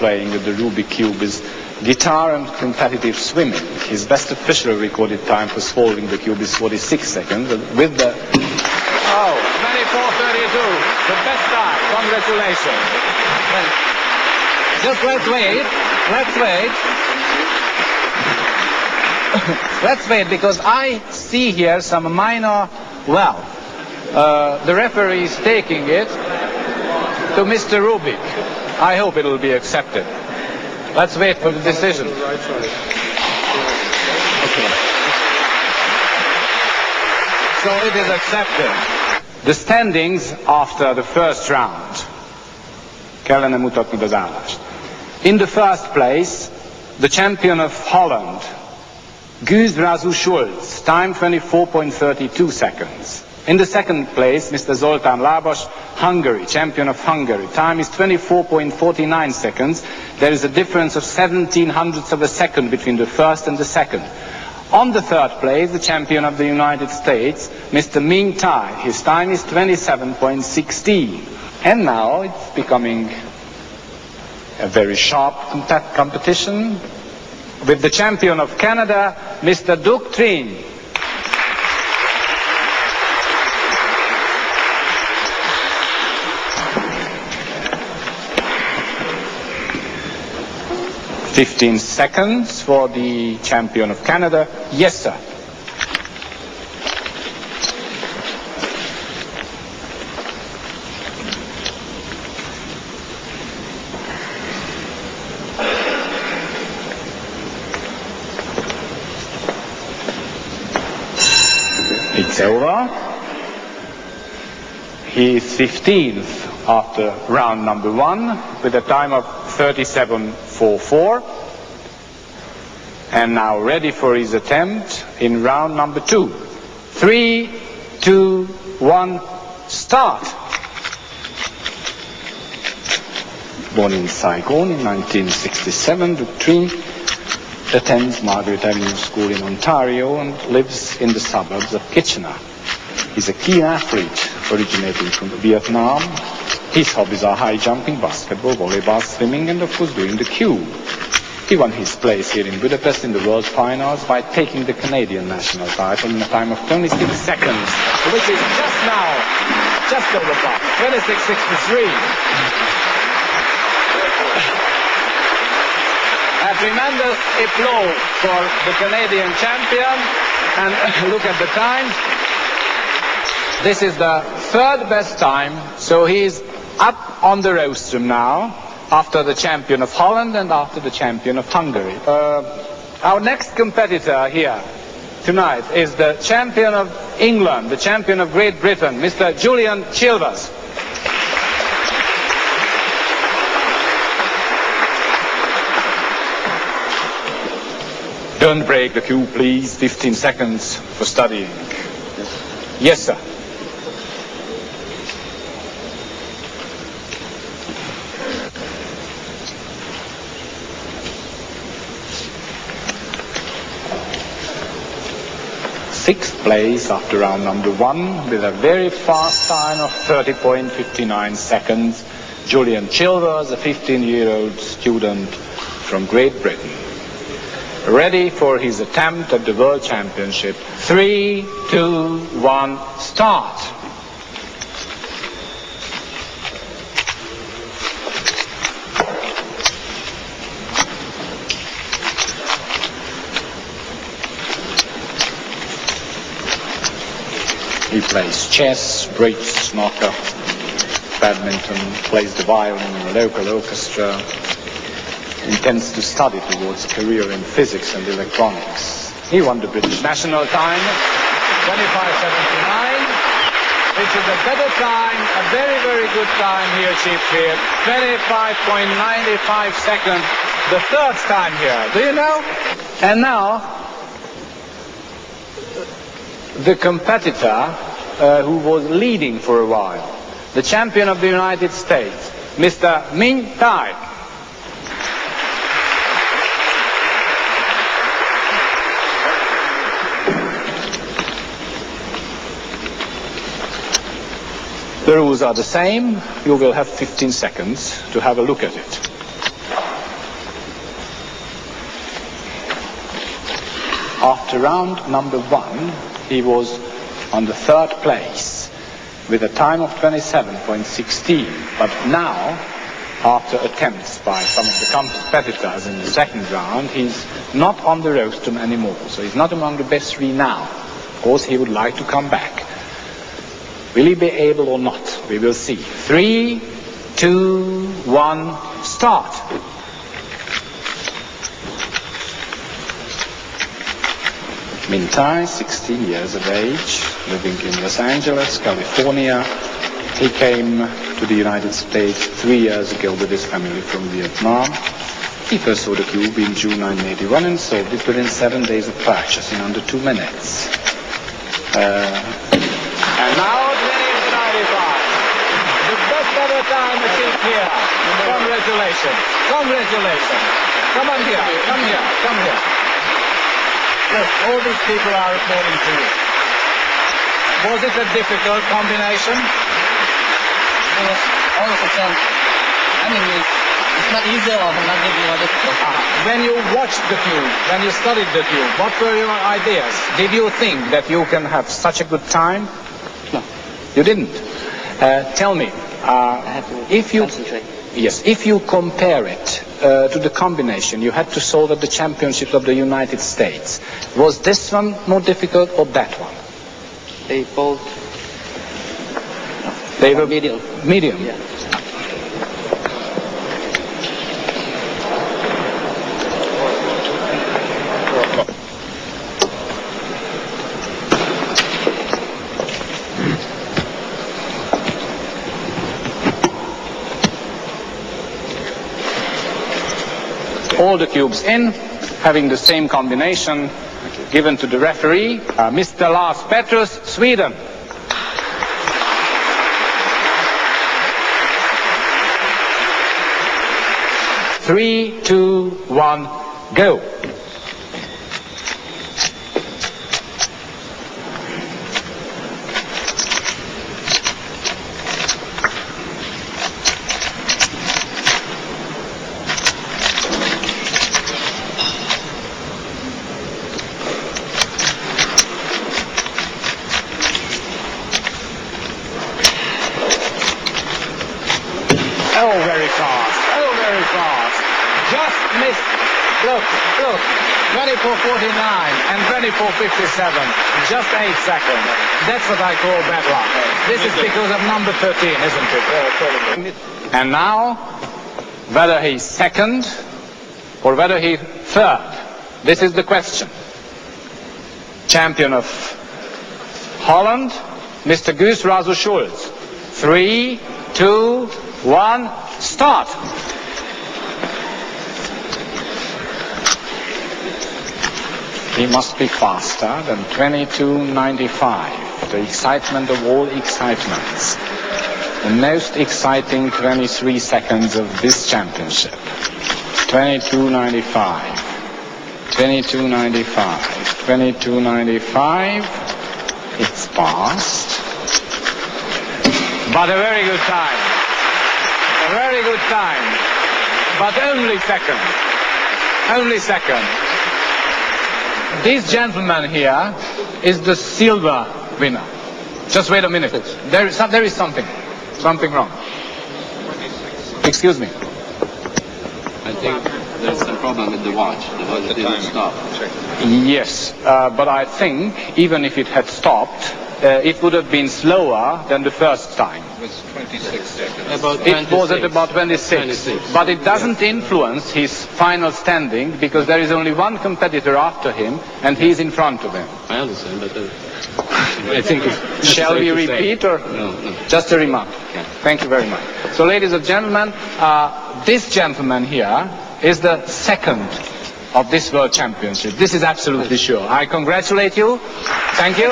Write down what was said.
playing with the Rubik cube is guitar and competitive swimming. His best officially recorded time for solving the cube is 46 seconds. With the... Oh, 24:32, the best time. Congratulations. Just let's wait. Let's wait, because I see here some minor, the referee is taking it to Mr. Rubik. I hope it will be accepted. Let's wait for the decision. Okay. So it is accepted. The standings after the first round. Kellene mutatni az állást. In the first place, the champion of Holland, Guus Schulz, time 24.32 seconds. In the second place, Mr. Zoltán Lábas, Hungary, champion of Hungary. Time is 24.49 seconds. There is a difference of 0.17 of a second between the first and the second. On the third place, the champion of the United States, Mr. Ming Tai. His time is 27.16. And now it's becoming a very sharp competition with the champion of Canada, Mr. Duc Trinh. "15 seconds for the champion of Canada." Yes, sir. It's over. He is 15th after round number 1 with a time of 37.44, and now ready for his attempt in round number 2. 3, 2, 1, start. Born in Saigon in 1967, Duc Trinh attends Margaret Avenue School in Ontario and lives in the suburbs of Kitchener. He's a keen athlete originating from Vietnam. His hobbies are high jumping, basketball, volleyball, swimming, and of course doing the cube. He won his place here in Budapest in the World Finals by taking the Canadian national title in a time of 26 seconds, which is just now, just over the top, 26.63. A tremendous applause for the Canadian champion, and look at the time. This is the third best time, so he's up on the rostrum now, after the champion of Holland and after the champion of Hungary. Our next competitor here tonight is the champion of England, the champion of Great Britain, Mr. Julian Chilvers. Don't break the cue, please. 15 seconds for studying. Yes, sir. Sixth place after round number 1 with a very fast time of 30.59 seconds. Julian Chilvers, a 15-year-old student from Great Britain. Ready for his attempt at the World Championship. 3, 2, 1, start. He plays chess, bridge, snooker, badminton, plays the violin in a local orchestra, intends to study towards a career in physics and electronics. He won the British national time, 25.79, which is a better time, a very, very good time here, Chief Field, 25.95 seconds, the third time here. Do you know? And now, the competitor who was leading for a while, the champion of the United States, Mr. Ming Tai. The rules are the same. You will have 15 seconds to have a look at it. After round number 1, he was on the 3rd place with a time of 27.16. But now, after attempts by some of the competitors in the 2nd round, he's not on the rostrum anymore. So he's not among the best 3 now. Of course, he would like to come back. Will he be able or not? We will see. 3, 2, 1, start. Mintai, 16 years of age, living in Los Angeles, California. He came to the United States 3 years ago with his family from Vietnam. He first saw the cube in June 1981 and sold it within 7 days of purchase in under 2 minutes. And now 2095. The best ever time achieved here. Congratulations. Congratulations. Come on here. Come here. Come here. Look, all these people are applauding to you. Was it a difficult combination? Yes, all of the time. I mean, it's not easy or not easy or difficult. When you watched the cube, when you studied the cube, what were your ideas? Did you think that you can have such a good time? No. You didn't. Tell me, I have to if you concentrate. yes, if you compare it to the combination you had to solve at the Championships of the United States, was this one more difficult or that one? They both They were medium. medium. Yeah. All the cubes in, having the same combination given to the referee, Mr. Lars Petrus, Sweden. Three, 2, 1, go. Oh, very fast. Oh, very fast. Just missed. Look, look. 24.49 and 24.57. Just 8 seconds. That's what I call bad luck. This is because of number 13, isn't it? And now, whether he's second or whether he's third, this is the question. Champion of Holland, Mr. Guus Razu Schulz. 3, 2, 1, start. He must be faster than 22.95. The excitement of all excitements. The most exciting 23 seconds of this championship. 22.95. 22.95. 22.95. It's fast. But a very good time. A very good time. But only second. Only second. This gentleman here is the silver winner. Just wait a minute. There is something wrong. Excuse me. I think there's some problem with the watch. The watch didn't stop. Yes, but I think even if it had stopped, it would have been slower than the first time. It was 26 seconds. It was at about 26. But it doesn't influence his final standing because there is only one competitor after him and he's in front of him. I understand, but I think it's Shall we repeat or No. just a remark? Yeah. Thank you very much. So ladies and gentlemen, this gentleman here is the second of this World Championship. This is absolutely sure. I congratulate you. Thank you.